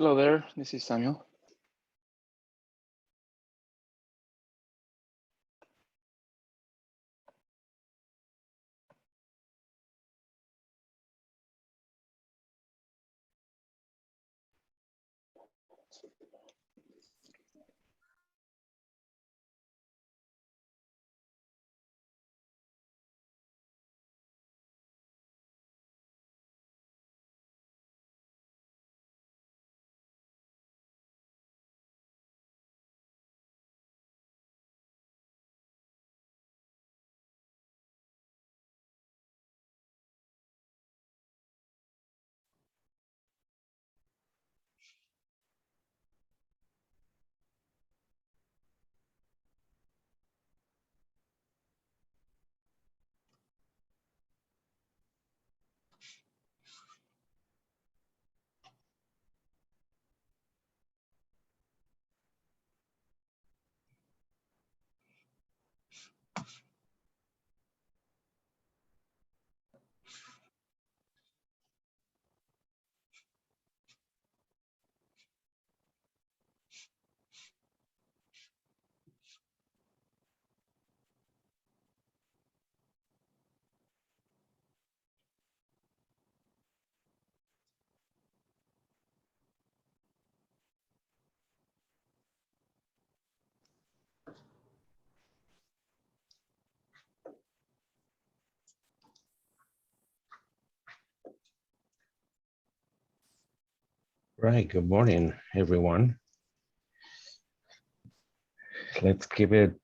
Hello there, this is Samuel. Right, good morning, everyone. Let's give it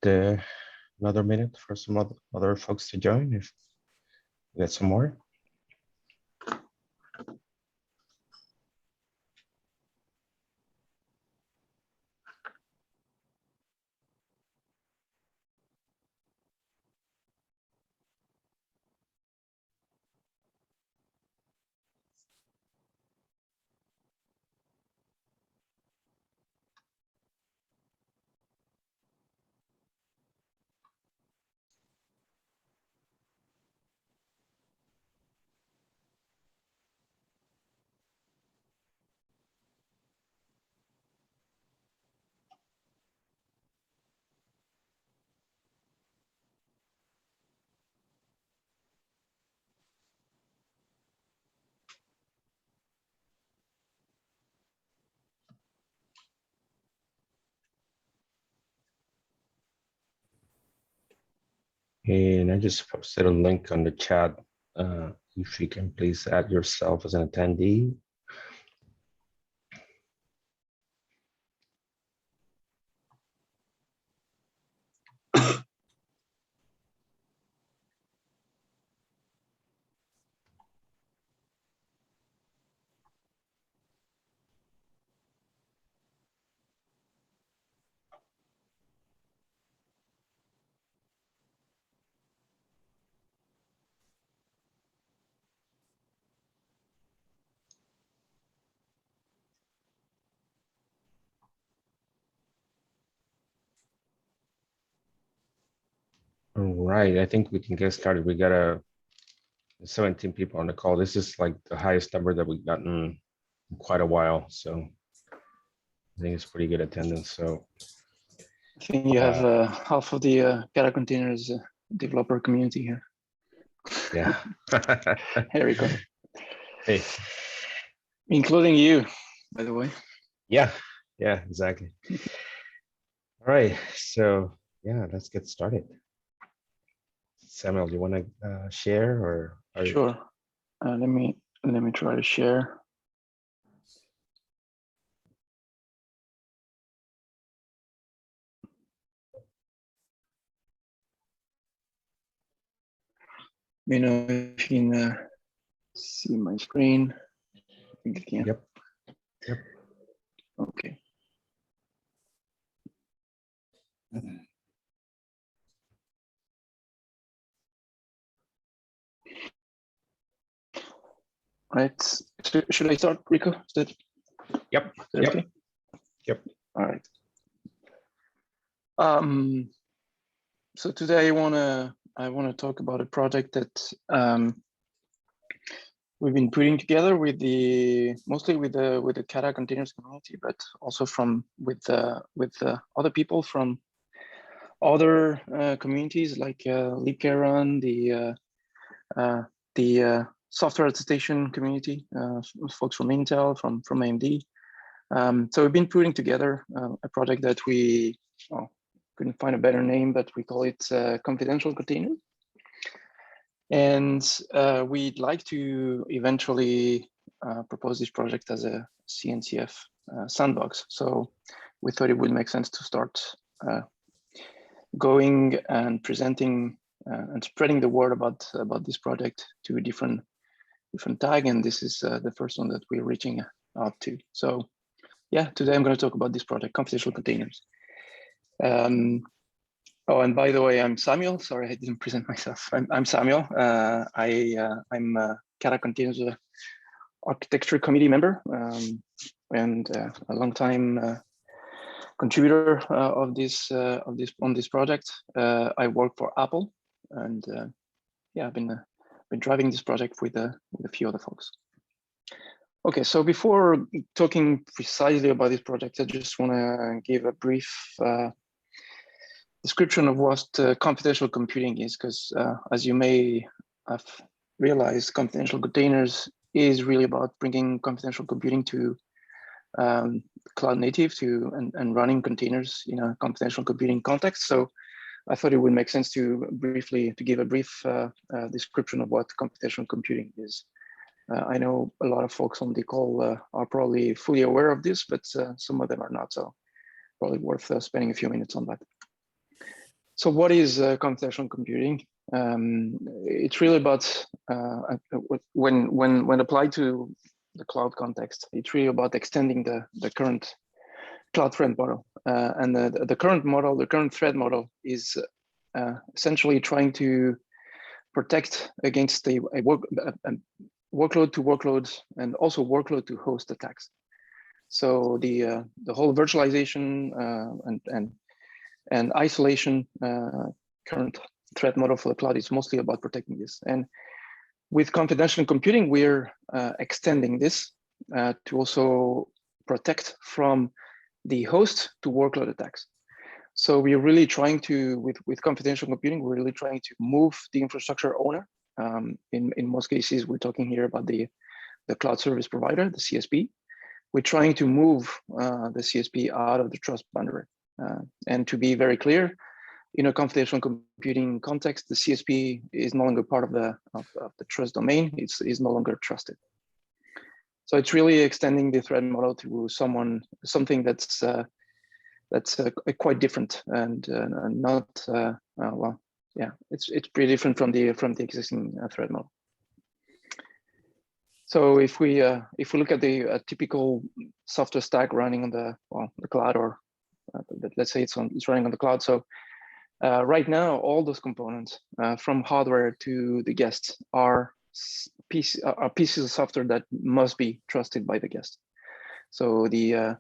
another minute for some other folks to join if we get some more. And I just posted a link on the chat. If you can please add yourself as an attendee. All right, I think we can get started. We got 17 people on the call. This is like the highest number that we've gotten in quite a while. So I think it's pretty good attendance. So I think you have half of the Kata containers developer community here. yeah. Here we go. Hey. Including you, by the way. Yeah, exactly. All right, so yeah, let's get started. Samuel, do you want to share or? Sure. Let me try to share. You know if you can see my screen. I think I can. Yep. Okay. Right. Should I start, Rico? Is that? Yep. Is that okay? Yep. All right. So today I wanna talk about a project that we've been putting together with mostly with the Kata containers community, but also with other people from other communities like libkrun, the software attestation community, folks from Intel, from AMD. So we've been putting together a project that we couldn't find a better name, but we call it confidential container. And we'd like to eventually propose this project as a CNCF sandbox. So we thought it would make sense to start going and presenting and spreading the word about this project to a different tag. And this is the first one that we're reaching out to. So yeah, today I'm going to talk about this project, confidential containers. Oh, and by the way, I'm Samuel. Sorry, I didn't present myself. I'm Samuel. I'm a Kata Containers Architecture Committee member and a long-time contributor on this project. I work for Apple, and yeah, I've been driving this project with a few other folks. Okay, so before talking precisely about this project, I just want to give a brief description of what confidential computing is, because as you may have realized, confidential containers is really about bringing confidential computing to cloud native and running containers in a confidential computing context. So I thought it would make sense to give a brief description of what confidential computing is. I know a lot of folks on the call are probably fully aware of this, but some of them are not, so probably worth spending a few minutes on that. So what is confidential computing? It's really about, when applied to the cloud context, it's really about extending the current cloud thread model. And the current thread model is essentially trying to protect against a workload to workload and also workload to host attacks. So the whole virtualization and isolation current threat model for the cloud is mostly about protecting this. And with confidential computing, we're extending this to also protect from the host to workload attacks. So we're really trying to, with confidential computing, we're really trying to move the infrastructure owner. In most cases, we're talking here about the cloud service provider, the CSP. We're trying to move the CSP out of the trust boundary. And to be very clear, in a confidential computing context, the CSP is no longer part of the trust domain. It's no longer trusted. So it's really extending the threat model to something that's quite different and not well, yeah, it's pretty different from the existing threat model. So if we look at the typical software stack running on the cloud, or let's say it's running on the cloud. So right now, all those components from hardware to the guest are pieces of software that must be trusted by the guest. So the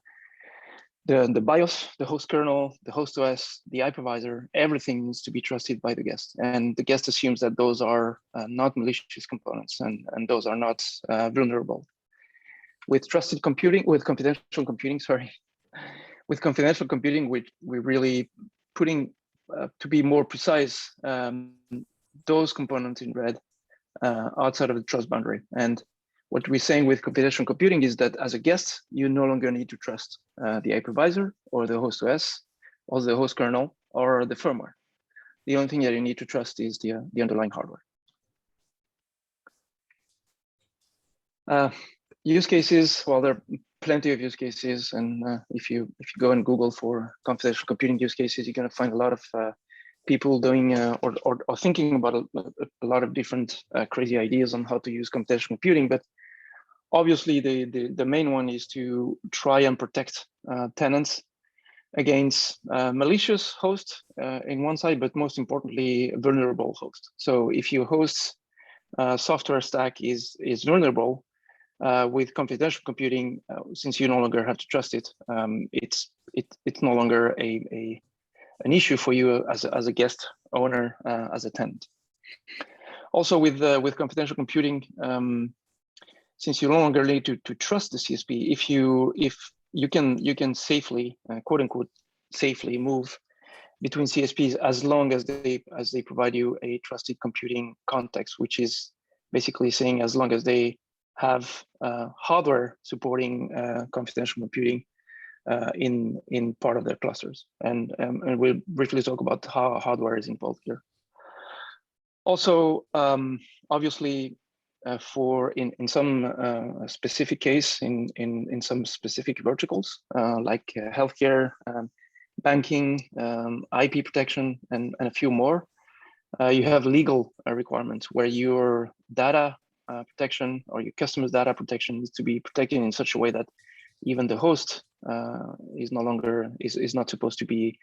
BIOS, the host kernel, the host OS, the hypervisor, everything needs to be trusted by the guest. And the guest assumes that those are not malicious components and those are not vulnerable. With trusted computing, with confidential computing, with confidential computing, we're really putting, to be more precise, those components in red outside of the trust boundary. And what we're saying with confidential computing is that as a guest, you no longer need to trust the hypervisor or the host OS or the host kernel or the firmware. The only thing that you need to trust is the underlying hardware. Use cases, well, there are plenty of use cases, and if you go and Google for confidential computing use cases, you're going to find a lot of people doing or thinking about a lot of different crazy ideas on how to use confidential computing. But obviously, the main one is to try and protect tenants against malicious hosts in one side, but most importantly, vulnerable hosts. So if your host's software stack is vulnerable, with confidential computing, since you no longer have to trust it, it's no longer an issue for you as a guest owner, as a tenant. Also, with confidential computing, since you no longer need to trust the CSP, if you can safely, quote unquote, safely move between CSPs as long as they provide you a trusted computing context, which is basically saying as long as they have hardware supporting confidential computing in part of their clusters. And we'll briefly talk about how hardware is involved here. Also, obviously, for in some specific case, in some specific verticals, like healthcare, banking, IP protection, and a few more, you have legal requirements where your data protection or your customer's data protection is to be protected in such a way that even the host is not supposed to be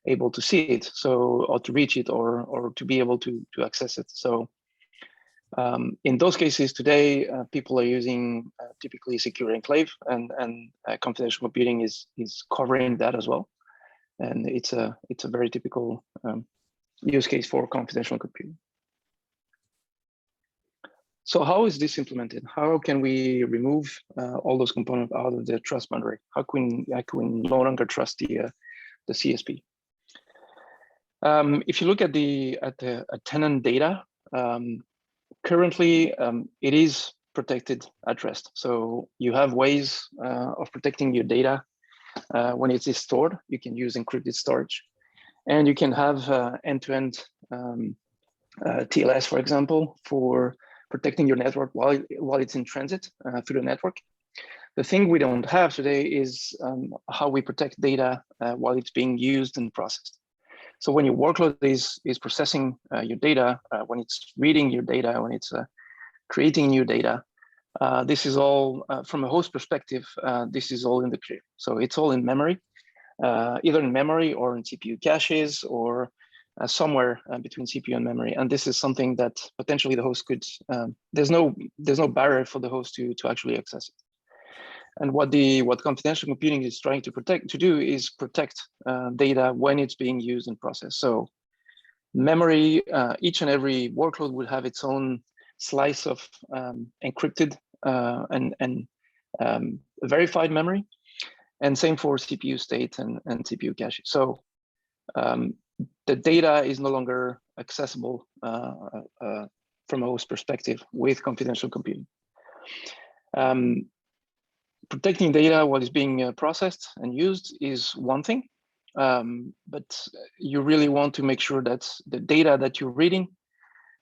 able to see it, or to reach it, or to be able to access it. So in those cases today, people are using typically secure enclave, and confidential computing is covering that as well. And it's a very typical use case for confidential computing. So how is this implemented? How can we remove all those components out of the trust boundary? How can we no longer trust the CSP? If you look at the tenant data, currently it is protected at rest. So you have ways of protecting your data when it is stored. You can use encrypted storage, and you can have end-to-end TLS, for example, for protecting your network while it's in transit through the network. The thing we don't have today is how we protect data while it's being used and processed. So when your workload is processing your data, when it's reading your data, when it's creating new data, this is all, from a host perspective, this is all in the clear. So it's all in memory, either in memory or in CPU caches, or somewhere between CPU and memory. And this is something that potentially the host could, there's no barrier for the host to actually access it. And what confidential computing is trying to protect data when it's being used and processed. So memory, each and every workload would have its own slice of encrypted and verified memory, and same for CPU state and CPU cache. So the data is no longer accessible from a host perspective with confidential computing. Protecting data while it's being processed and used is one thing, but you really want to make sure that the data that you're reading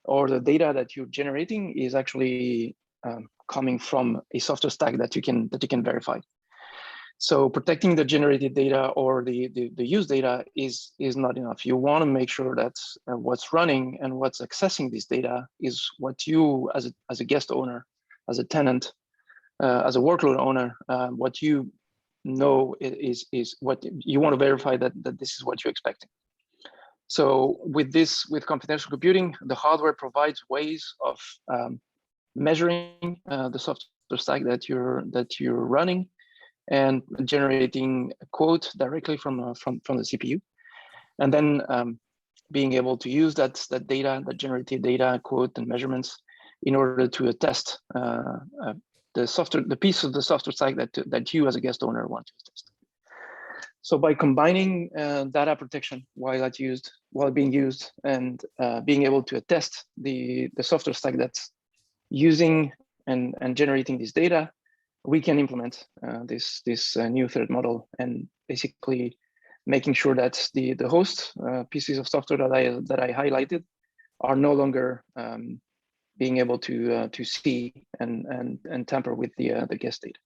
or the data that you're generating is actually coming from a software stack that you can verify. So protecting the generated data or the used data is not enough. You want to make sure that what's running and what's accessing this data is what you, as a guest owner, as a tenant, as a workload owner, what you know is what you want to verify that this is what you're expecting. So with confidential computing, the hardware provides ways of measuring the software stack that you're running and generating a quote directly from the CPU, and then being able to use that data, that generated data, quote, and measurements in order to attest the piece of the software stack that you as a guest owner want to test. So by combining data protection while being used and being able to attest the software stack that's using and generating this data, we can implement this new threat model, and basically making sure that the host pieces of software that I highlighted are no longer being able to see and tamper with the guest data.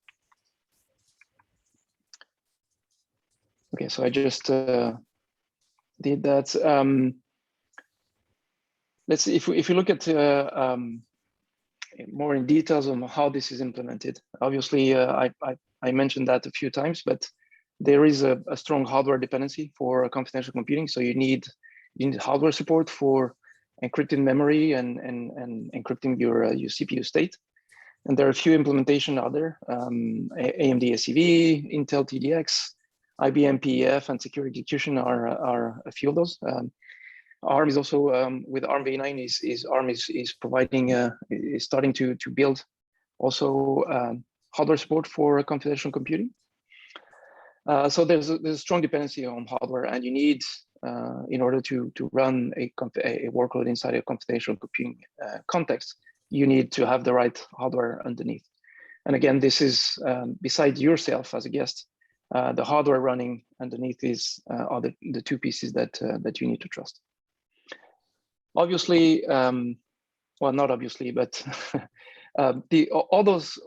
Okay, so I just did that. Let's see if you look at more in details on how this is implemented. Obviously, I mentioned that a few times, but there is a strong hardware dependency for confidential computing. So you need hardware support for encrypting memory and encrypting your CPU state. And there are a few implementations out there: AMD SCV, Intel TDX, IBM PEF, and Secure Execution are a few of those. ARM is also with ARM v9 ARM is providing is starting to build also hardware support for confidential computing. So there's a strong dependency on hardware, and you need, in order to run a workload inside a confidential computing context, you need to have the right hardware underneath. And again, this is beside yourself as a guest, the hardware running underneath are the two pieces that you need to trust. Obviously, well, not obviously, but all those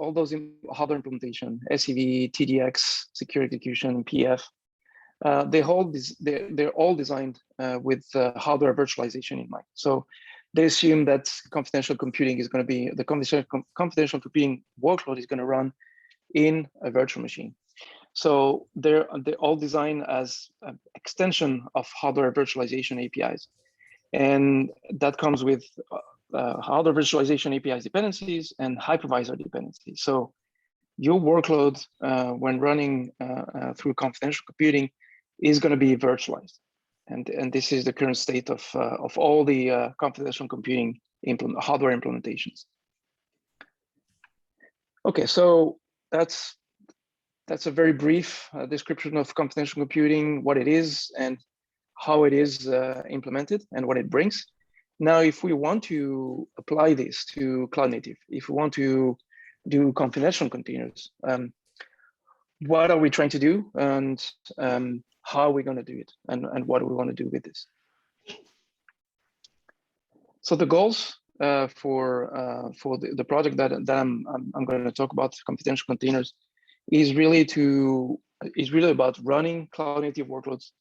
hardware implementation, SEV, TDX, secure execution, PF, they're all designed with hardware virtualization in mind. So they assume that confidential computing is going to be the confidential computing workload is going to run in a virtual machine. So they're all designed as an extension of hardware virtualization APIs, and that comes with hardware virtualization APIs dependencies and hypervisor dependencies. So your workload when running through confidential computing is going to be virtualized, and this is the current state of all the confidential computing hardware implementations. Okay, so that's a very brief description of confidential computing, what it is and how it is implemented and what it brings. Now, if we want to apply this to cloud native, if we want to do confidential containers, what are we trying to do, and how are we going to do it, and what do we want to do with this? So the goals for the project that I'm going to talk about, confidential containers, is really about running cloud native workloads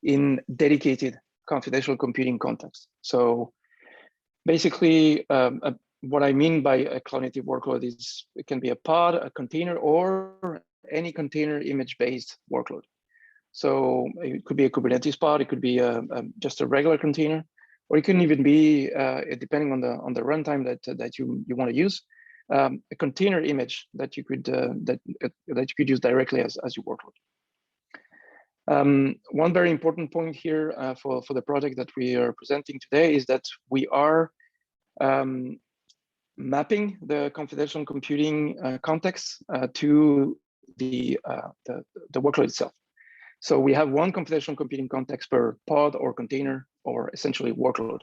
in dedicated confidential computing context. So basically, what I mean by a cloud native workload is it can be a pod, a container, or any container image-based workload. So it could be a Kubernetes pod, it could be just a regular container, or it can even be, depending on the runtime that you want to use, a container image that you could use directly as your workload. One very important point here for the project that we are presenting today is that we are mapping the confidential computing context to the workload itself. So we have one confidential computing context per pod or container, or essentially workload.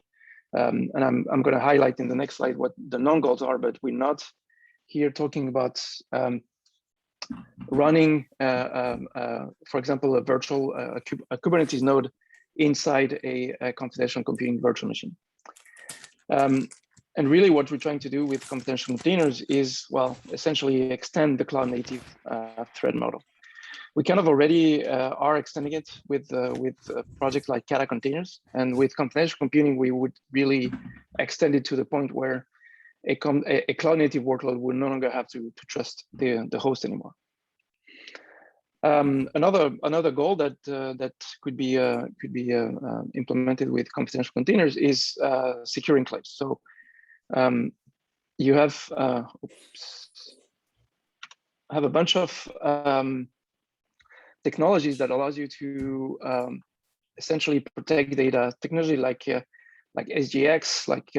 And I'm going to highlight in the next slide what the non-goals are, but we're not here talking about running, for example, a virtual a Kubernetes node inside a confidential computing virtual machine. And really what we're trying to do with confidential containers is, well, essentially extend the cloud native thread model. We kind of already are extending it with projects like Kata containers, and with confidential computing, we would really extend it to the point where a cloud native workload will no longer have to trust the host anymore. Another goal that could be implemented with confidential containers is secure enclaves. So you have a bunch of technologies that allows you to essentially protect data. Technology like SGX, like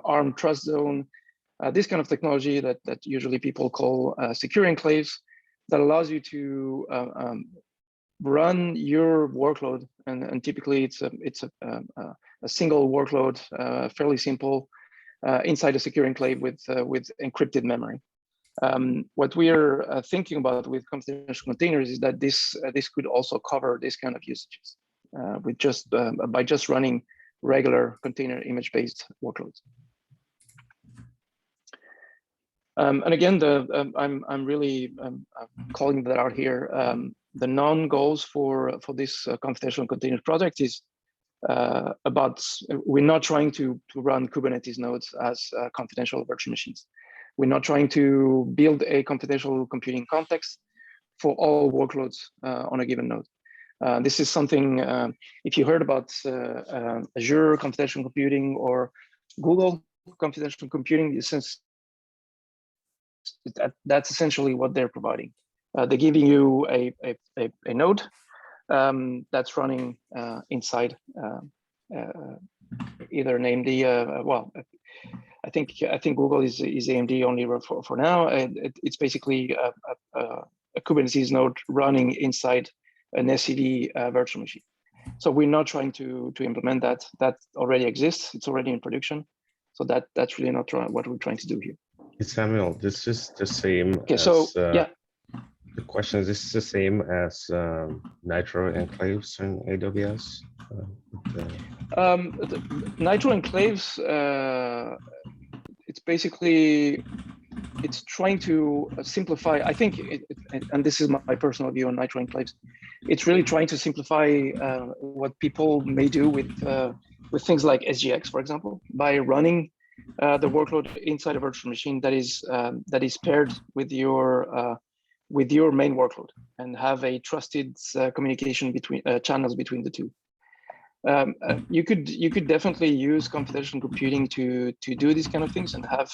ARM Trust Zone, this kind of technology that usually people call secure enclaves, that allows you to run your workload, and typically it's a single workload, fairly simple, inside a secure enclave with encrypted memory. What we are thinking about with confidential containers is that this could also cover this kind of usages with by just running regular container image-based workloads. And again, I'm really calling that out here. The non-goals for this confidential containers project is about, we're not trying to run Kubernetes nodes as confidential virtual machines. We're not trying to build a confidential computing context for all workloads on a given node. This is something, if you heard about Azure confidential computing or Google confidential computing, since that's essentially what they're providing. They're giving you a node that's running inside, either named the, I think Google is AMD only for now, and it's basically a Kubernetes node running inside an SCD virtual machine. So we're not trying to implement that. That already exists. It's already in production. So that's really not what we're trying to do here. Samuel, this is the same. Okay, as, so yeah. The question is: this is the same as Nitro enclaves in AWS? The Nitro enclaves. It's basically trying to simplify. I think, and this is my personal view on Nitro enclaves. It's really trying to simplify what people may do with things like SGX, for example, by running the workload inside a virtual machine that is paired with your main workload and have a trusted communication between channels between the two. You could definitely use computational computing to do these kind of things and have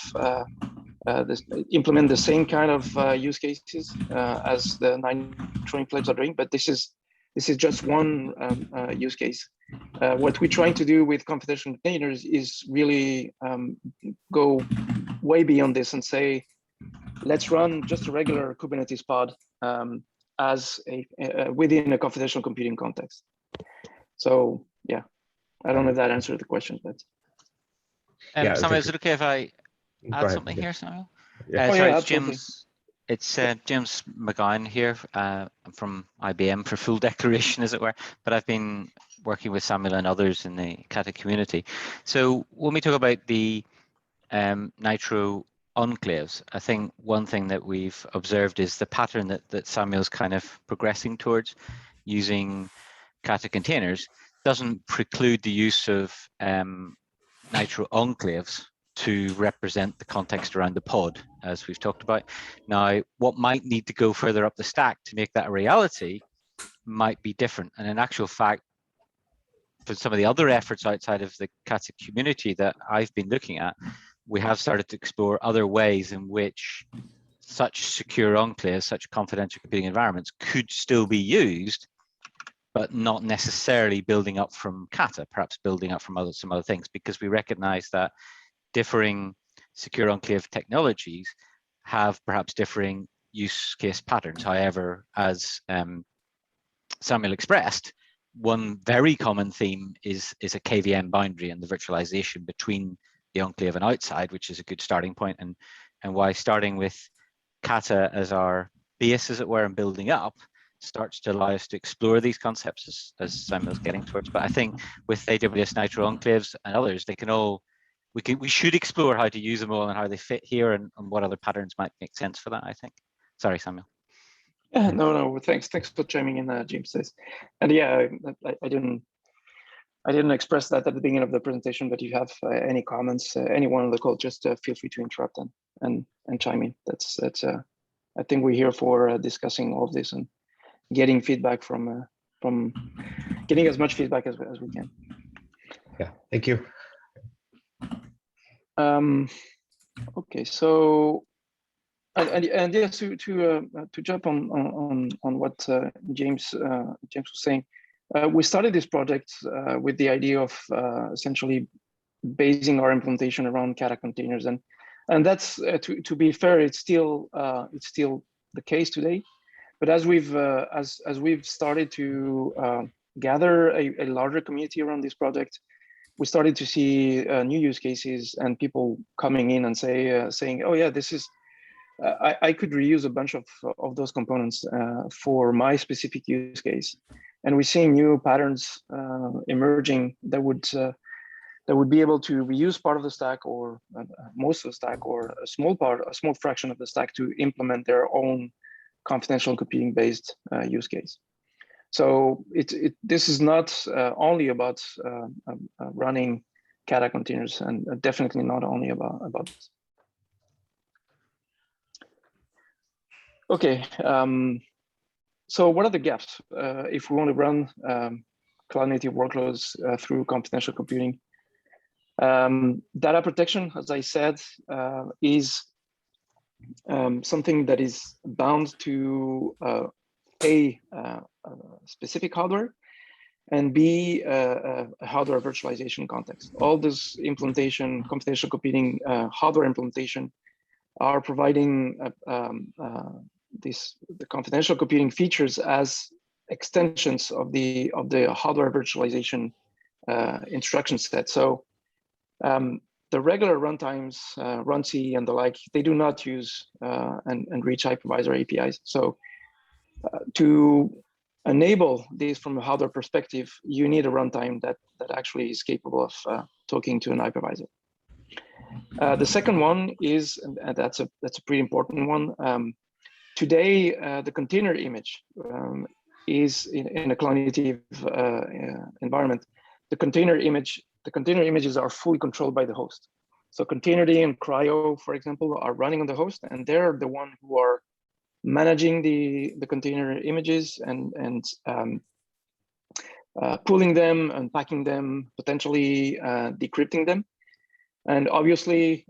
implement the same kind of use cases as the Nitro enclaves are doing, but this is just one use case. What we're trying to do with computational containers is really go way beyond this and say, let's run just a regular Kubernetes pod as within a confidential computing context. So yeah, I don't know if that answered the question, but Yeah, Samuel, is it okay if I add something here, Samuel? Yeah. Sorry, yeah, it's James. It's James McGowan here. I'm from IBM for full declaration, as it were, but I've been working with Samuel and others in the Kata community. So when we talk about the Nitro enclaves, I think one thing that we've observed is the pattern that Samuel's kind of progressing towards, using Kata containers doesn't preclude the use of Nitro enclaves to represent the context around the pod, as we've talked about. Now, what might need to go further up the stack to make that a reality might be different. And in actual fact, for some of the other efforts outside of the Kata community that I've been looking at, we have started to explore other ways in which such secure enclaves, such confidential computing environments could still be used, but not necessarily building up from Kata, perhaps building up from some other things, because we recognize that differing secure enclave technologies have perhaps differing use case patterns. However, as Samuel expressed, one very common theme is a KVM boundary and the virtualization between the enclave and outside, which is a good starting point, and why starting with Kata as our base, as it were, and building up starts to allow us to explore these concepts as Samuel's getting towards. But I think with AWS Nitro enclaves and others, they can all, we should explore how to use them all and how they fit here, and what other patterns might make sense for that, I think. Sorry, Samuel. Yeah, no, thanks for chiming in, James says. And yeah, I didn't express that at the beginning of the presentation, but you have any comments, anyone on the call, just feel free to interrupt and chime in. That's I think we're here for discussing all of this and getting feedback from getting as much feedback as we can. Yeah, thank you. Okay, so and yes, to jump on what James was saying, we started this project with the idea of essentially basing our implementation around Kata containers, and that's to be fair, it's still the case today. But as we've started to gather a larger community around this project, we started to see new use cases and people coming in and saying, oh yeah, this is I could reuse a bunch of those components for my specific use case. And we're seeing new patterns emerging that would be able to reuse part of the stack, or most of the stack, or a small fraction of the stack, to implement their own confidential computing based use case. So this is not only about running Kata containers, and definitely not only about this. Okay, so what are the gaps if we want to run cloud native workloads through confidential computing? Data protection, as I said, is something that is bound to a specific hardware, and B, a hardware virtualization context. All this implementation, computational computing hardware implementation are providing the confidential computing features as extensions of the hardware virtualization instruction set. So the regular runtimes, runc and the like, they do not use and reach hypervisor APIs. So to enable this from a hardware perspective, you need a runtime that actually is capable of talking to an hypervisor. The second one is, and that's a pretty important one. Today, the container image is in a cloud-native environment. The container images are fully controlled by the host. So Containerd and Cryo, for example, are running on the host, and they're the one who are managing the container images and pooling them, unpacking them, potentially decrypting them. And obviously,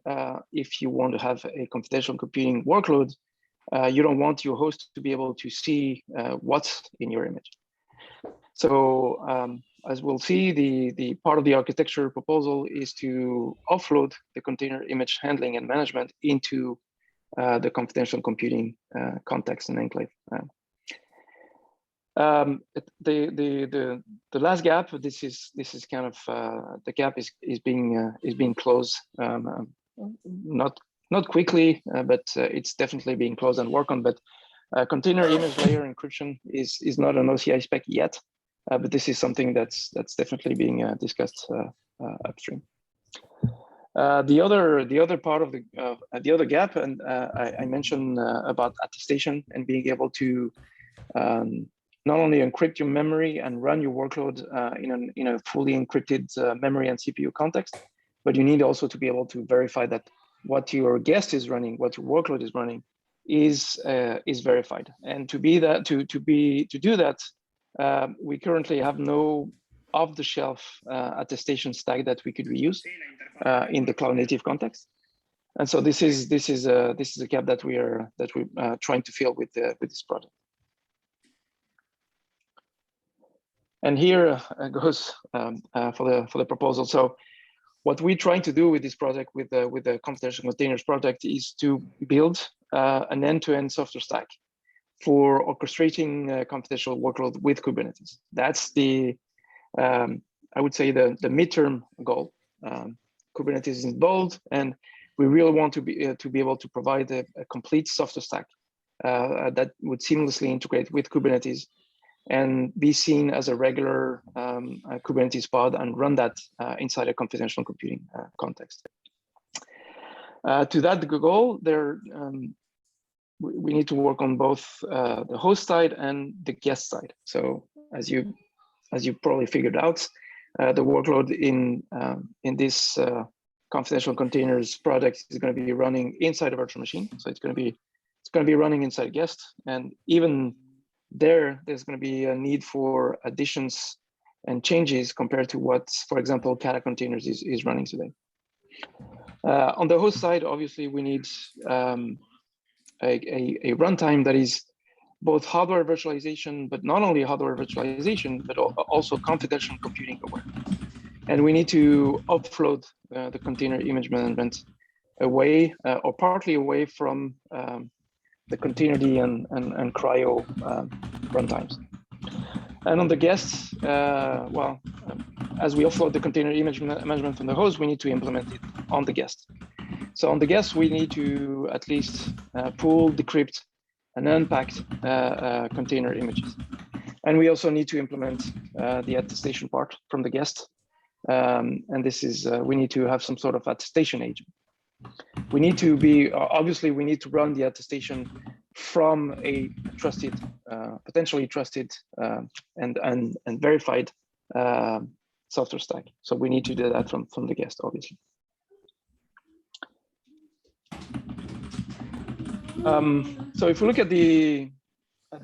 if you want to have a confidential computing workload, you don't want your host to be able to see what's in your image. So as we'll see, the part of the architecture proposal is to offload the container image handling and management into the confidential computing context and enclave. The last gap, this is kind of the gap is being closed, not quickly, but it's definitely being closed and worked on. But container image layer encryption is not an OCI spec yet, but this is something that's definitely being discussed upstream. The other part of the other gap, and I mentioned about attestation and being able to not only encrypt your memory and run your workload in a fully encrypted memory and CPU context, but you need also to be able to verify that what your guest is running, what your workload is running, is verified. And to do that, we currently have no off-the-shelf attestation stack that we could reuse in the cloud-native context. And so this is a gap that we're trying to fill with this project. And here goes for the proposal. So what we're trying to do with this project, with the confidential containers project, is to build an end-to-end software stack for orchestrating confidential workload with Kubernetes. That's the I would say the midterm goal. Kubernetes is involved, and we really want to be able to provide a complete software stack that would seamlessly integrate with Kubernetes and be seen as a regular Kubernetes pod and run that inside a confidential computing context. To that goal, we need to work on both the host side and the guest side. So as you probably figured out, the workload in this confidential containers project is going to be running inside a virtual machine. So it's going to be running inside a guest, and even there's going to be a need for additions and changes compared to what, for example, Kata containers is running today. On the host side, obviously, we need a runtime that is both hardware virtualization, but not only hardware virtualization, but also confidential computing aware. And we need to offload the container image management away or partly away from the Containerd and Cryo runtimes. And on the guests, as we offload the container image management from the host, we need to implement it on the guest. So on the guest, we need to at least pool, decrypt, and unpack container images. And we also need to implement the attestation part from the guest. And this is, we need to have some sort of attestation agent. We need to be, obviously, we need to run the attestation from a trusted, potentially trusted and verified software stack. So we need to do that from the guest, obviously. So if we look at the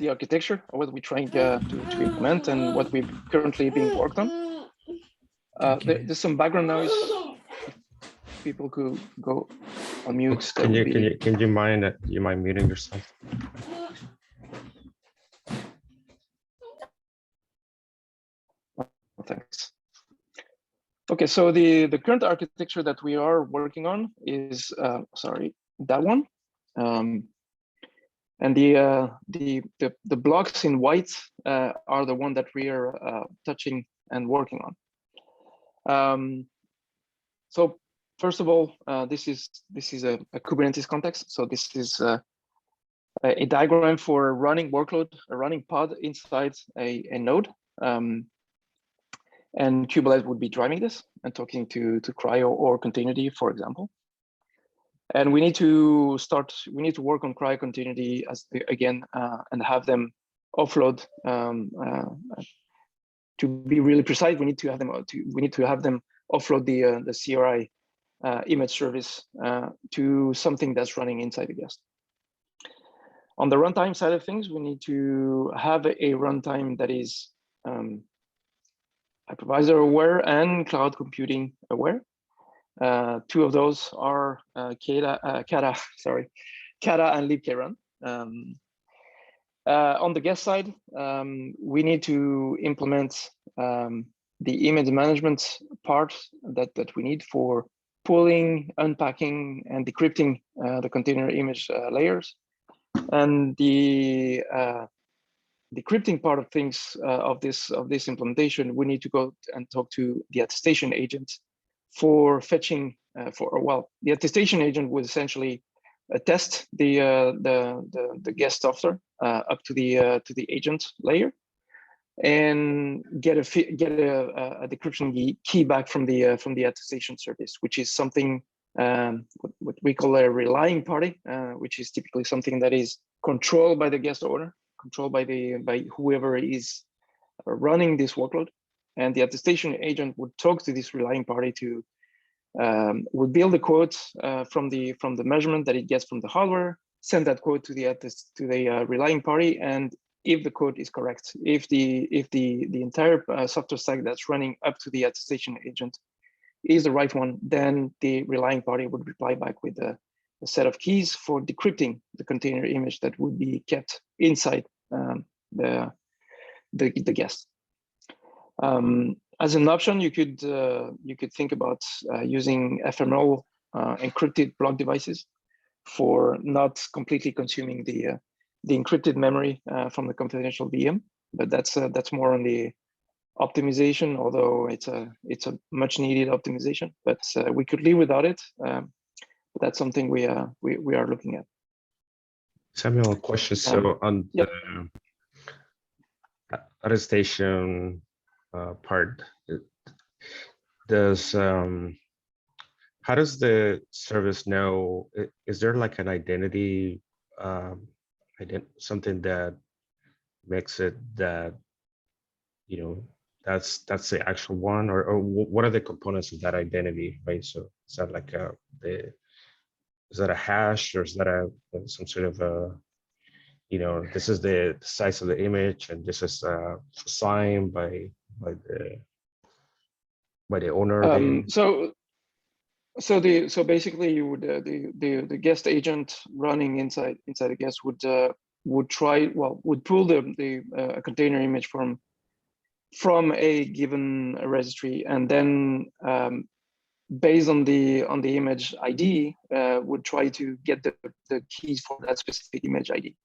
architecture, or what we're trying to implement and what we've currently being worked on, there's some background noise. People could go on mute. Can you mind muting yourself? Okay, so the current architecture that we are working on is sorry, that one, and the blocks in white are the one that we are touching and working on. So first of all, this is a Kubernetes context. So this is a diagram for a running workload, a running pod inside a node. And Kubernetes would be driving this and talking to Cryo or Containerd, for example. And we need to work on Cryo Containerd again and have them offload. To be really precise, we need to have them offload the CRI image service to something that's running inside the guest. On the runtime side of things, we need to have a runtime that is hypervisor aware and cloud computing aware. Two of those are Kata and libkrun. On the guest side, we need to implement the image management part that we need for pulling, unpacking, and decrypting the container image layers. And the decrypting part of things of this implementation, we need to go and talk to the attestation agent for fetching the attestation agent would essentially attest the guest software up to the agent layer and get a decryption key back from the attestation service, which is something what we call a relying party, which is typically something that is controlled by the guest owner, controlled by whoever is running this workload, and the attestation agent would talk to this relying party to would build a quote from the measurement that it gets from the hardware, send that quote to the relying party, and if the code is correct, if the entire software stack that's running up to the attestation agent is the right one, then the relying party would reply back with a set of keys for decrypting the container image that would be kept inside the guest. As an option, you could think about using ephemeral encrypted block devices for not completely consuming the encrypted memory from the confidential VM, but that's more on the optimization, although it's a much needed optimization. But we could live without it. But that's something we are looking at. Samuel, a question. So on yep. the attestation part, does how does the service know? Is there like an identity, something that makes it that, you know, that's the actual one, or what are the components of that identity, right? So is that like is that a hash, or is that some sort of a, you know, this is the size of the image and this is assigned by the owner? So basically, you would the guest agent running inside the guest would pull the container image from a given registry, and then based on the image ID, would try to get the keys for that specific image ID.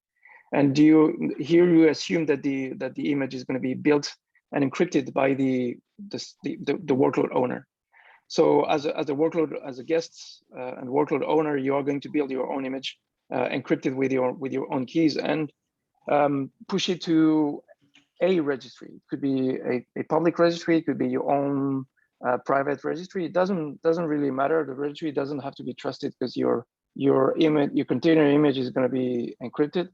And you assume that the image is going to be built and encrypted by the workload owner. So as a guest and workload owner, you are going to build your own image encrypted with your own keys and push it to a registry. It could be a public registry. It could be your own private registry. It doesn't really matter. The registry doesn't have to be trusted because your container image is going to be encrypted.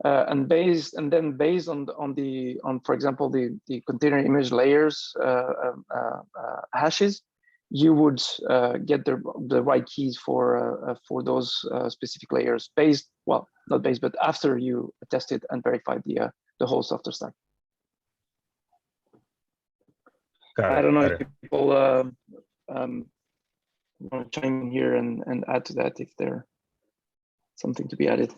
And based on for example the container image layers hashes, you would get the right keys for those specific layers not based, but after you tested and verified the whole software stack. I don't know if people want to chime in here and add to that if there's something to be added.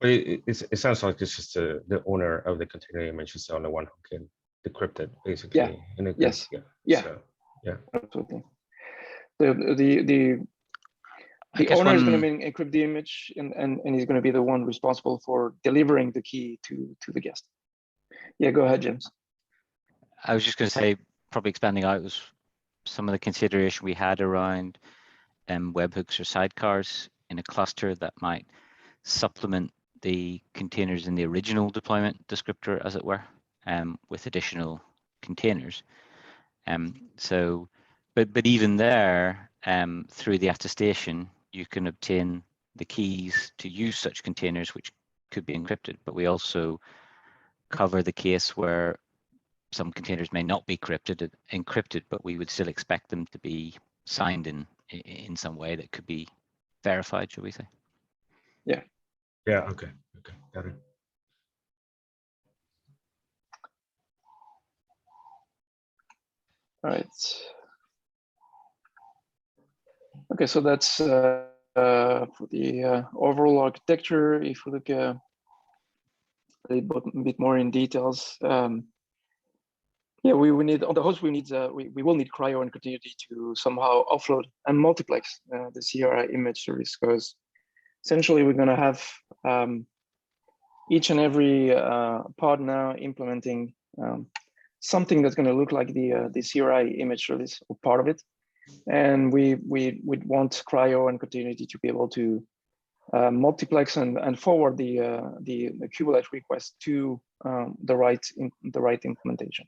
It sounds like it's just the owner of the container image is the only one who can decrypted, basically. Yeah. Yes. Yeah. So, yeah. Absolutely. The owner is going to encrypt the image, and he's going to be the one responsible for delivering the key to the guest. Yeah, go ahead, James. I was just going to say, probably expanding out was some of the consideration we had around webhooks or sidecars in a cluster that might supplement the containers in the original deployment descriptor, as it were, with additional containers. But even there, through the attestation, you can obtain the keys to use such containers, which could be encrypted. But we also cover the case where some containers may not be encrypted, but we would still expect them to be signed in some way that could be verified, shall we say? Yeah. Yeah. Okay. Got it. All right. Okay, so that's for the overall architecture. If we look a bit more in details, yeah, we need on the host. We will need CRI-O and continuity to somehow offload and multiplex the CRI image service, because essentially we're going to have each and every pod now implementing something that's going to look like the CRI image service or part of it. And we want CRI-O and continuity to be able to multiplex and forward the kubelet request to the right implementation.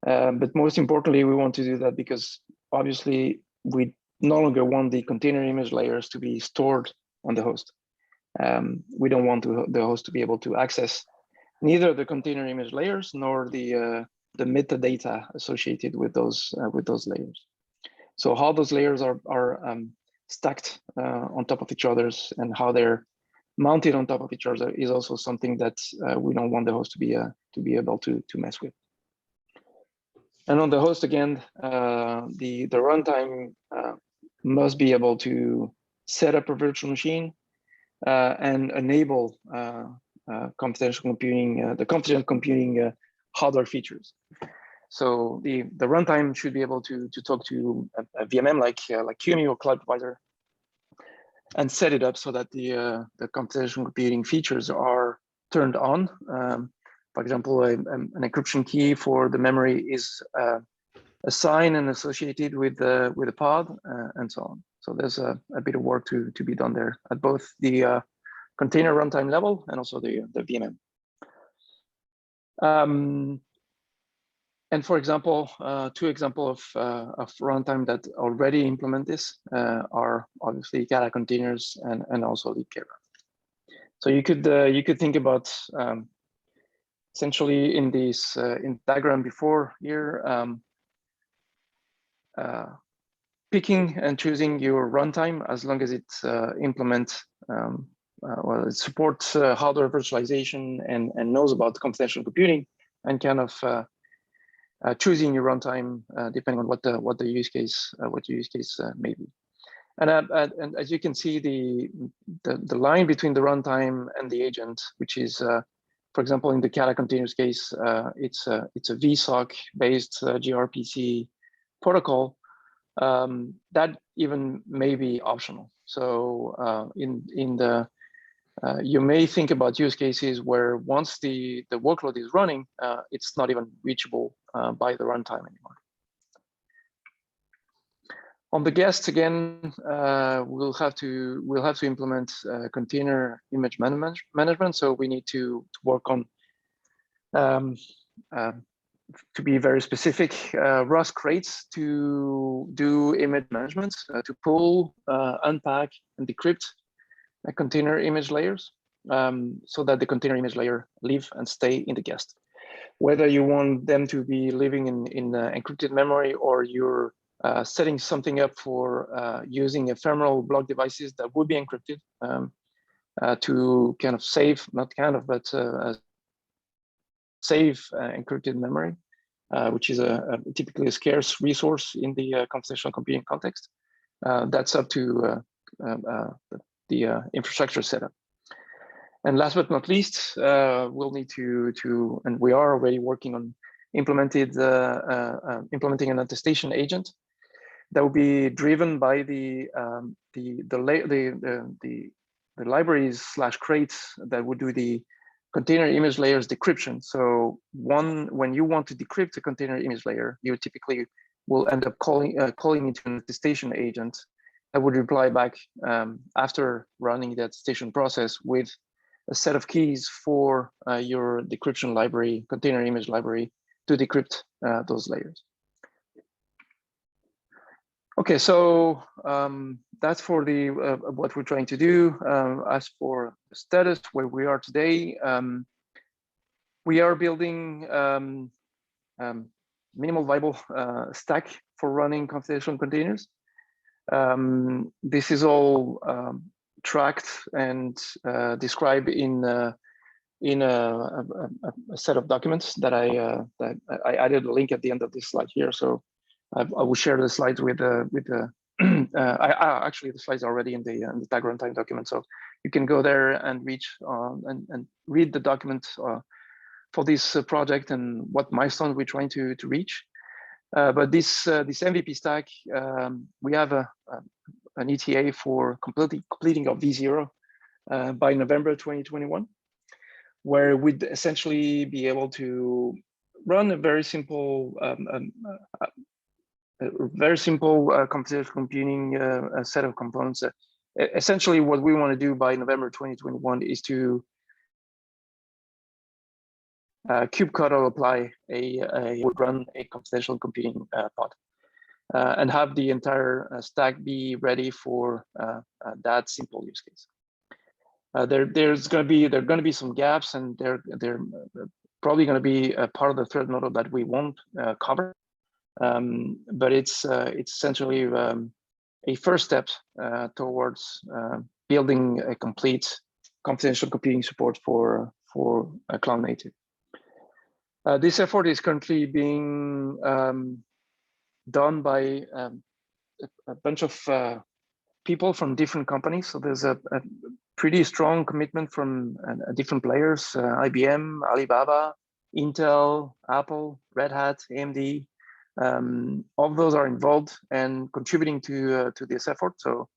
But most importantly, we want to do that because obviously we no longer want the container image layers to be stored on the host. We don't want the host to be able to access neither the container image layers nor the metadata associated with those layers. So how those layers are stacked on top of each other's and how they're mounted on top of each other is also something that we don't want the host to be able to mess with. And on the host again, the runtime must be able to set up a virtual machine and enable confidential computing, the confidential computing hardware features. So the runtime should be able to talk to a VMM like QEMU or cloud provider and set it up so that the computational computing features are turned on. For example, an encryption key for the memory is assigned and associated with the pod and so on. So there's a bit of work to be done there at both the container runtime level and also the VMM. And for example, two examples of runtime that already implement this are obviously Kata containers and also libkrun. So you could think about essentially in this in diagram before here, picking and choosing your runtime as long as it implements well, it supports hardware virtualization and knows about computational computing and kind of choosing your runtime depending on what the use case may be. And as you can see, the line between the runtime and the agent, which is for example in the Kata containers case, it's a VSOC based gRPC protocol that even may be optional. So in the you may think about use cases where once the workload is running, it's not even reachable by the runtime anymore. On the guests again, we'll have to implement container image management. So we need to work on to be very specific Rust crates to do image management, to pull, unpack, and decrypt container image layers so that the container image layer live and stay in the guest. Whether you want them to be living in encrypted memory or you're setting something up for using ephemeral block devices that would be encrypted to kind of save, not kind of, but save encrypted memory, which is typically a scarce resource in the computational computing context. That's up to the infrastructure setup. And last but not least, we'll need to, and we are already working on implementing an attestation agent that will be driven by the libraries / crates that would do the container image layers decryption. So when you want to decrypt a container image layer, you typically will end up calling into an attestation agent that would reply back after running the attestation process with a set of keys for your decryption library, container image library, to decrypt those layers. Okay, so that's for the what we're trying to do. As for the status, where we are today, we are building minimal viable stack for running computational containers. This is all tracked and described in a set of documents that I added a link at the end of this slide here. So I will share the slides with the actually the slides are already in the TAG-Runtime document, so you can go there and and read the document for this project and what milestones we're trying to reach. But this MVP stack, we have an ETA for completing of V0 by November 2021, where we'd essentially be able to run a very simple computational computing set of components. Essentially, what we want to do by November 2021 is to kubectl apply would run a computational computing pod and have the entire stack be ready for that simple use case. There are going to be some gaps, and they're probably going to be a part of the thread model that we won't cover. But it's essentially a first step towards building a complete computational computing support for cloud native. This effort is currently being done by a bunch of people from different companies. So there's a pretty strong commitment from different players: IBM, Alibaba, Intel, Apple, Red Hat, AMD. All of those are involved and contributing to this effort. So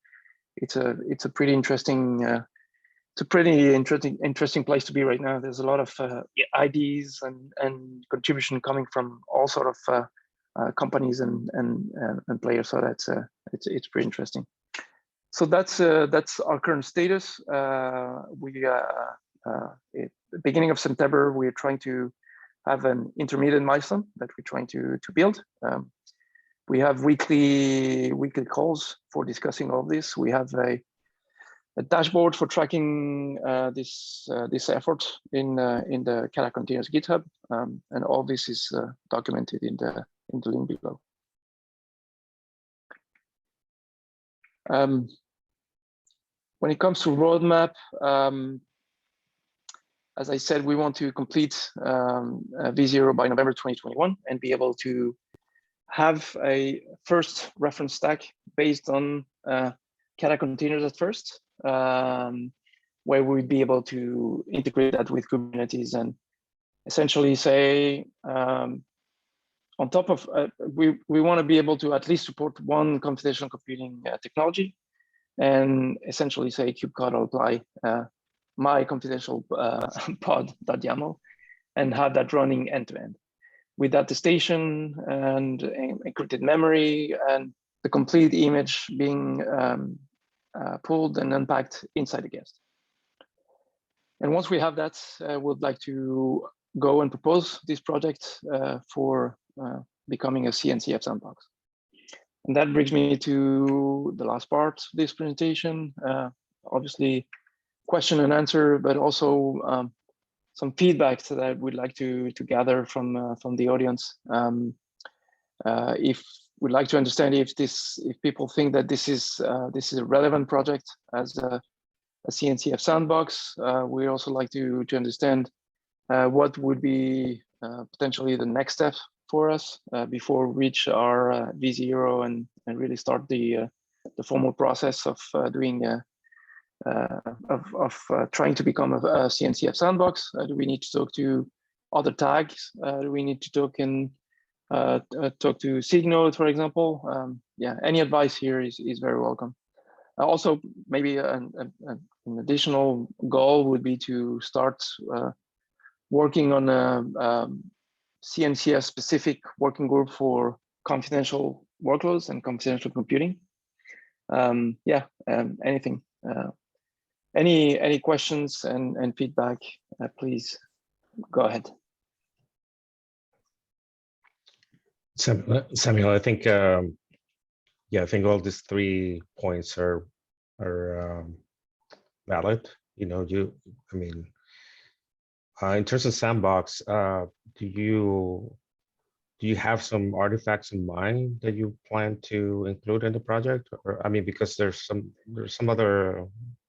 it's a pretty interesting interesting place to be right now. There's a lot of ideas and contribution coming from all sort of companies and players. So it's pretty interesting. So that's our current status. At the beginning of September, we're trying to have an intermediate milestone that we're trying to build. We have weekly calls for discussing all this. We have a dashboard for tracking this effort in the Kata Containers GitHub, and all this is documented in the link below. When it comes to roadmap, as I said, we want to complete V0 by November 2021 and be able to have a first reference stack based on Kata containers at first, where we'd be able to integrate that with Kubernetes and essentially say, on top of, we want to be able to at least support one computational computing technology, and essentially say kubectl apply my computational pod.yaml and have that running end to end with attestation and encrypted memory and the complete image being pulled and unpacked inside the guest. And once we have that, we'd like to go and propose this project for becoming a CNCF sandbox. And that brings me to the last part of this presentation. Obviously, question and answer, but also some feedback that we'd like to gather from the audience. If we'd like to understand if people think that this is a relevant project as a CNCF sandbox, we also like to understand what would be potentially the next step for us before we reach our V0 and really start the formal process of doing trying to become a CNCF sandbox. Do we need to talk to other tags we need to talk to Signode, for example. Yeah, any advice here is very welcome. Also, maybe an additional goal would be to start working on a CNCF specific working group for confidential workloads and confidential computing. Yeah, anything. Any questions and feedback, please go ahead. Samuel, I think, yeah, I think all these 3 points are valid. You know, I mean, in terms of sandbox, do you have some artifacts in mind that you plan to include in the project? Or I mean, because there's some other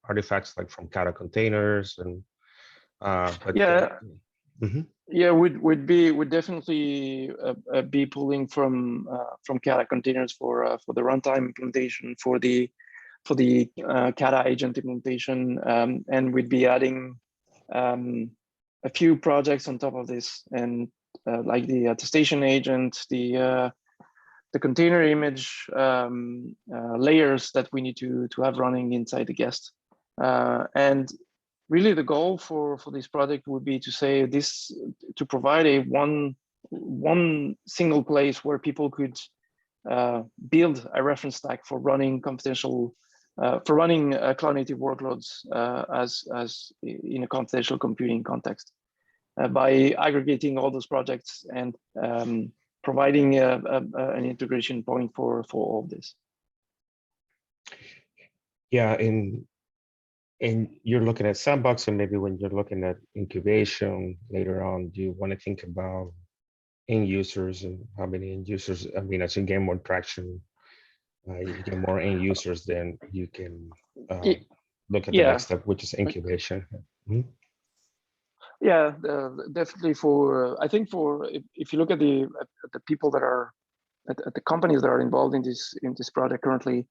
artifacts like from Kata containers and but yeah. Mhm. Yeah, would definitely be pulling from Kata containers for the runtime implementation, for the Kata agent implementation, and we'd be adding a few projects on top of this, and like the attestation agent, the container image layers that we need to have running inside the guest, and really the goal for this project would be to say this, to provide a one single place where people could build a reference stack for running confidential cloud native workloads as in a confidential computing context, by aggregating all those projects and providing an integration point for all of this. Yeah, and you're looking at sandbox, and maybe when you're looking at incubation later on, do you want to think about end users and how many end users? I mean, as you gain more traction, you get more end users, then you can look at the next step, which is incubation. Mm-hmm. Yeah, definitely. I think if you look at the people that are at the companies that are involved in this project currently,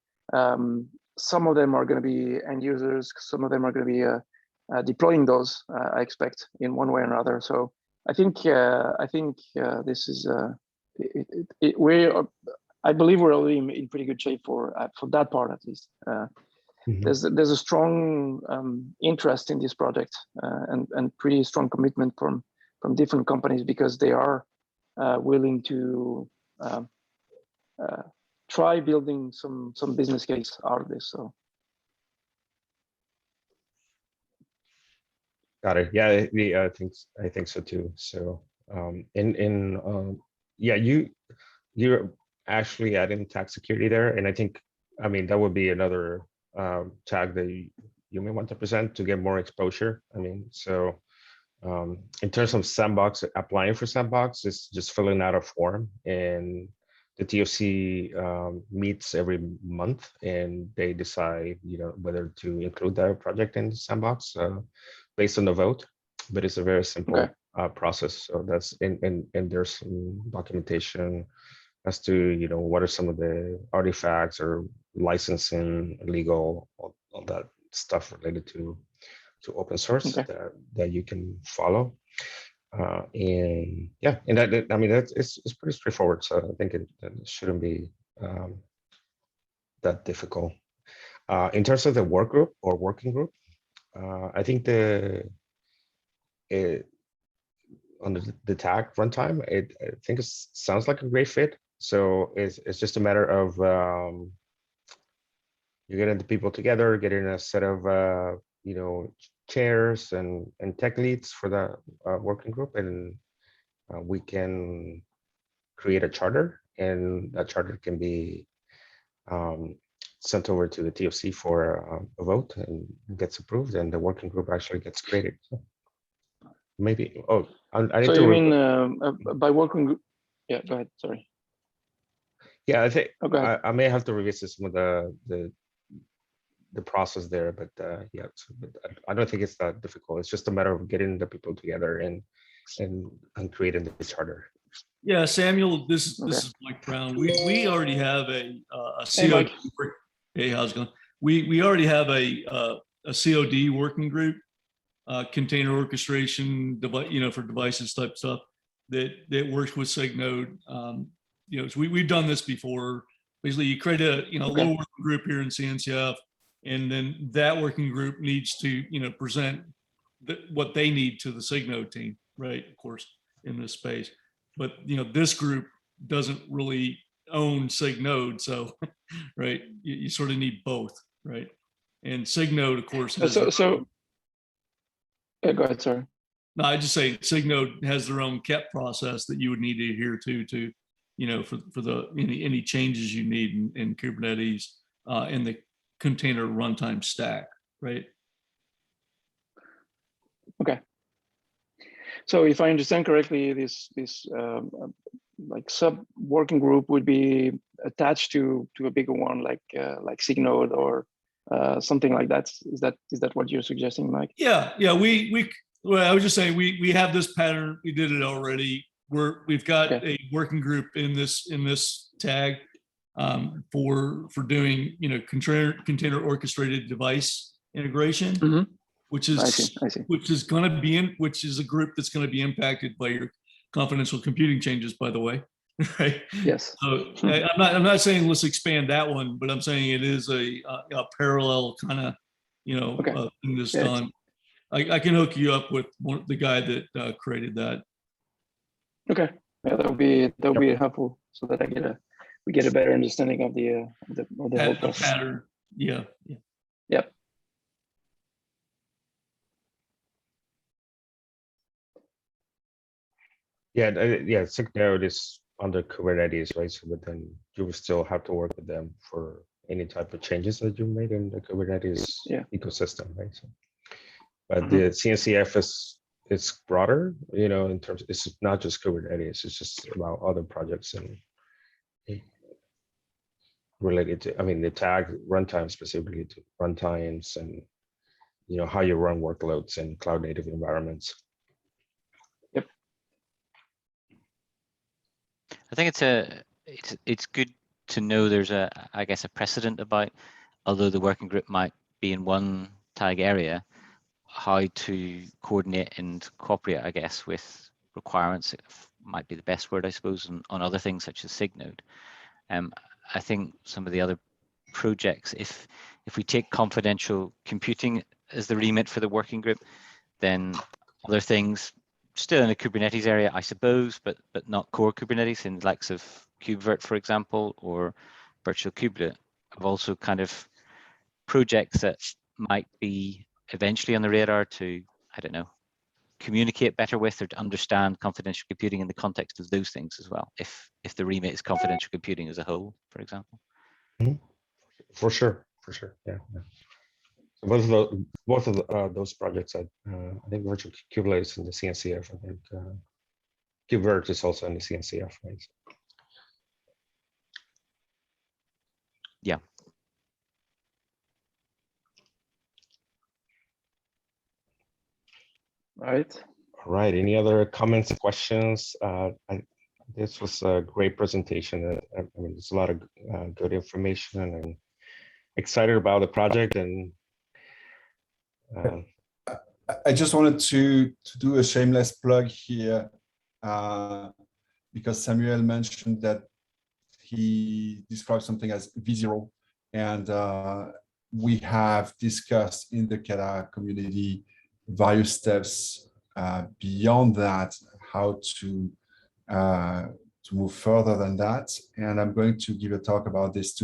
some of them are going to be end users. Some of them are going to be deploying those. I expect in one way or another. So I think this is I believe we're already in pretty good shape for that part at least. Mm-hmm. There's a strong interest in this project and pretty strong commitment from different companies, because they are willing to try building some business case out of this. So Got it. Yeah, I think so too. So yeah, you're actually adding tag security there, and I think, I mean, that would be another tag that you may want to present to get more exposure. I mean, so in terms of sandbox, applying for sandbox is just filling out a form, and the TOC meets every month, and they decide, you know, whether to include that project in the sandbox based on the vote. But it's a very simple process. So that's and there's some documentation as to, you know, what are some of the artifacts or licensing, legal, all that stuff related to open source that you can follow. And yeah, and that, I mean, it's pretty straightforward. So I think it shouldn't be that difficult. In terms of the work group or working group, I think on the tag runtime, I think it sounds like a great fit. So it's just a matter of you getting the people together, getting a set of you know, chairs and tech leads for the working group, and we can create a charter, and that charter can be sent over to the TOC for a vote and gets approved, and the working group actually gets created. So maybe, oh, I need so to. You mean by working group? Yeah, go ahead. Sorry. Yeah, I think I may have to revisit some of the process there, but yeah, but I don't think it's that difficult. It's just a matter of getting the people together and creating the charter. Yeah, Samuel, this is Mike Brown. We already have a COD. Hey, how's it going? We already have a COD working group, container orchestration, for devices type stuff that works with SIG-Node. So we've done this before. Basically, you create a little working group here in CNCF, and then that working group needs to present what they need to the SIG-Node team, right? Of course, in this space, but this group doesn't really own SIG-Node, so right, you sort of need both, right? And SIG-Node, of course, has yeah, go ahead. Sorry. no, I just say SIG-Node has their own KEP process that you would need to adhere to for the any changes you need in Kubernetes in the container runtime stack, right? Okay. So if I understand correctly, this like sub working group would be attached to a bigger one, like SIG-Node or something like that. Is that what you're suggesting, Mike? Yeah. Well, I was just saying we have this pattern. We did it already. We've got a working group in this tag for doing container orchestrated device integration, Mm-hmm. which is I see. which is a group that's going to be impacted by your confidential computing changes, by the way. Right. Yes. So I'm not saying let's expand that one, but I'm saying it is a parallel kind of thing that's done. I can hook you up with the guy that created that. Okay. Yeah, that would be helpful so that we get a better understanding of the whole process. Pattern. Yeah. Yep. Yeah. SIG-Node is under Kubernetes, right? So, but then you will still have to work with them for any type of changes that you made in the Kubernetes ecosystem, right? So, but the CNCF is broader, in terms. It's not just Kubernetes. It's just about other projects and related to, the tag runtime specifically to runtimes and how you run workloads in cloud native environments. Yep. I think it's good to know there's a precedent about, although the working group might be in one tag area, how to coordinate and cooperate, I guess, with requirements might be the best word, I suppose, on other things such as SIG-Node. I think some of the other projects, if we take confidential computing as the remit for the working group, then other things still in the Kubernetes area, I suppose, but not core Kubernetes, in the likes of KubeVirt, for example, or Virtual Kubelet, have also kind of projects that might be eventually on the radar to, I don't know, communicate better with or to understand confidential computing in the context of those things as well, if the remit is confidential computing as a whole, for example. For sure, yeah. So both of those projects, I think Virtual Kubelet is in the CNCF. I think KubeVirt is also in the CNCF, right? Yeah. All right. Any other comments, questions? This was a great presentation. There's a lot of good information, and excited about the project. And I just wanted to do a shameless plug here, because Samuel mentioned that he described something as V0, and we have discussed in the Kata community various steps beyond that, how to move further than that. And I'm going to give a talk about this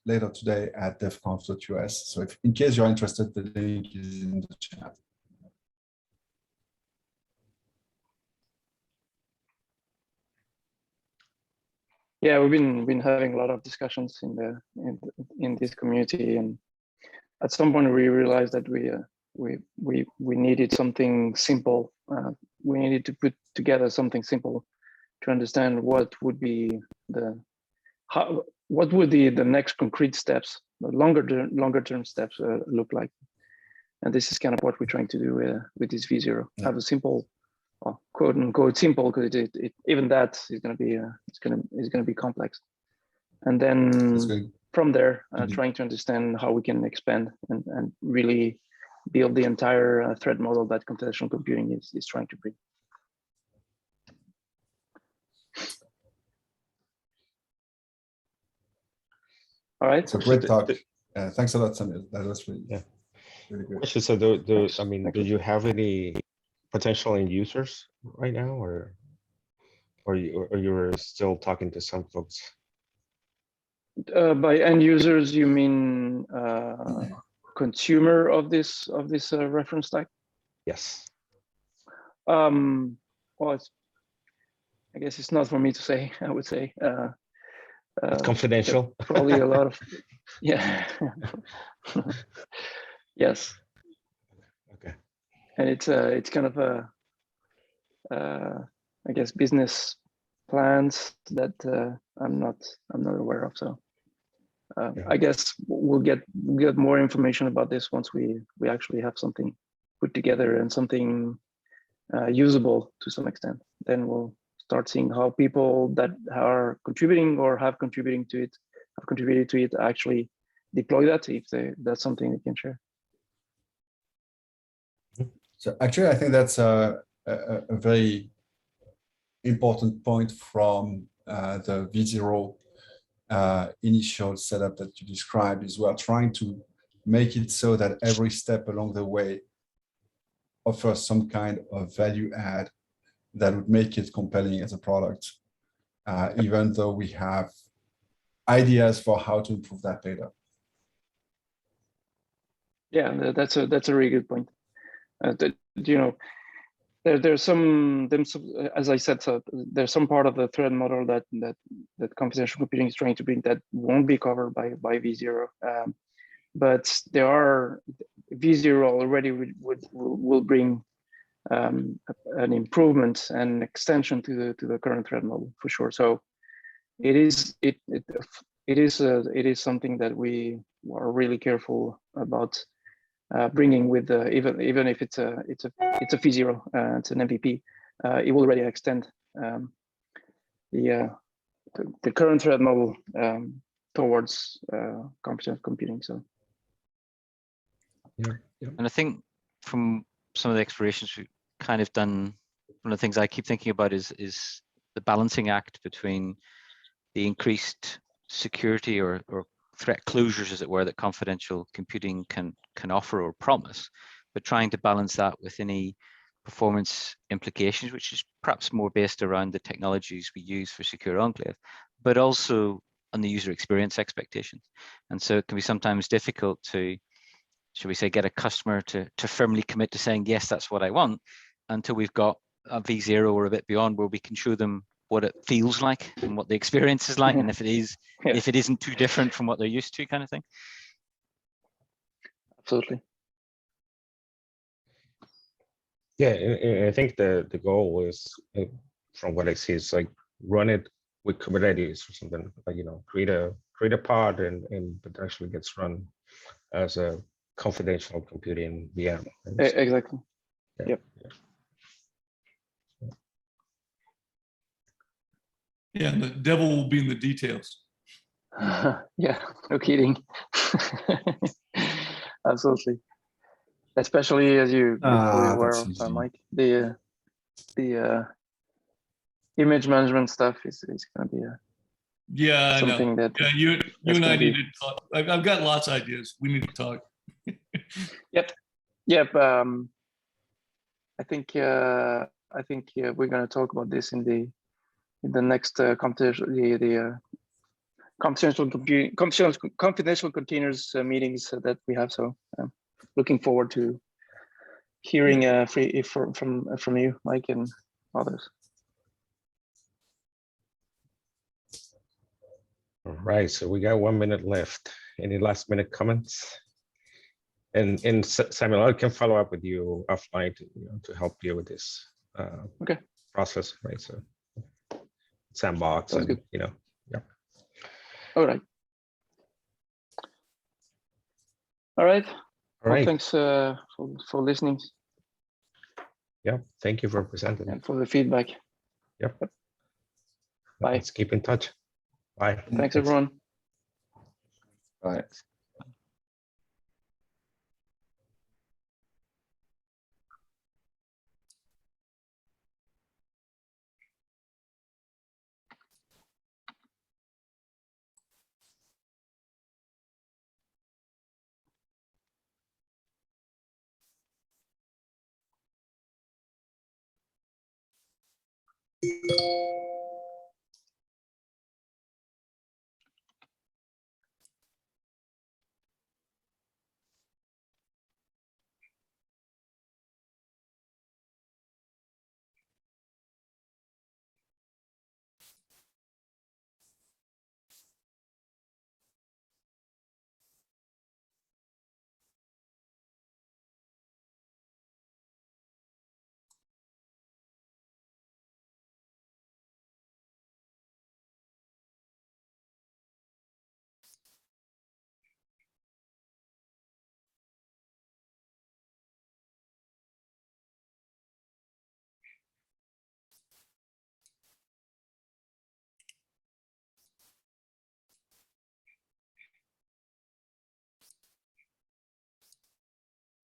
later today at devconf.us. So if in case you're interested, the link is in the chat. Yeah, we've been having a lot of discussions in this community, and at some point we realized that we needed something simple. We needed to put together something simple to understand what would be the next concrete steps, the longer term steps look like. And this is kind of what we're trying to do with this V0. Have a simple, quote unquote simple, because even that is going to be it's going to be complex. And then from there, trying to understand how we can expand and really build the entire thread model that computational computing is trying to bring. All right. It's a great talk. Thanks a lot, Samuel. That was really, really good. Question, so I mean, do you have any potential end users right now, or you're still talking to some folks? By end users, you mean consumer of this reference type? Yes. Well, I guess it's not for me to say. I would say It's confidential. probably a lot of yeah. Yes. Okay. And it's kind of a I guess business plans that I'm not aware of. So I guess we'll get more information about this once we actually have something put together and something usable to some extent. Then we'll start seeing how people that are contributing or have contributed to it actually deploy that, if that's something they can share. So actually, I think that's a very important point from the V0 initial setup that you described, is we're trying to make it so that every step along the way offers some kind of value add that would make it compelling as a product, even though we have ideas for how to improve that data. Yeah, that's a really good point. You know, there's some as I said, so there's some part of the thread model that computational computing is trying to bring that won't be covered by V0. But there are V0 already will bring an improvement and extension to the current thread model for sure. So it is something that we are really careful about bringing with even if it's a V0, it's an MVP. It will already extend the current thread model towards computational computing. So. Yeah. And I think from some of the explorations we've kind of done, one of the things I keep thinking about is the balancing act between the increased security or threat closures, as it were, that confidential computing can offer or promise, but trying to balance that with any performance implications, which is perhaps more based around the technologies we use for secure enclave, but also on the user experience expectations. And so it can be sometimes difficult to, should we say, get a customer to firmly commit to saying, yes, that's what I want, until we've got a V0 or a bit beyond where we can show them what it feels like and what the experience is like, and if it isn't too different from what they're used to, kind of thing. Absolutely. Yeah, I think the goal is, from what I see, is like run it with Kubernetes or something, like, you know, create a pod and it actually gets run as a confidential computing VM. Exactly. Yeah. Yep. Yeah, and the devil will be in the details. Yeah, no kidding. Absolutely. Especially as you're fully aware of, Mike, the image management stuff is going to be something that you and I need to talk. I've got lots of ideas. We need to talk. Yep. I think we're going to talk about this in the next confidential containers meetings that we have. So looking forward to hearing from you, Mike, and others. All right, so we got 1 minute left. Any last minute comments? And Samuel, I can follow up with you offline to help you with this process, right? So sandbox. Sounds and good. Yeah. All right. All right. All right. Thanks for listening. Yeah, thank you for presenting And for the feedback. Yep. Bye. Let's keep in touch. Bye. Thanks everyone. Bye.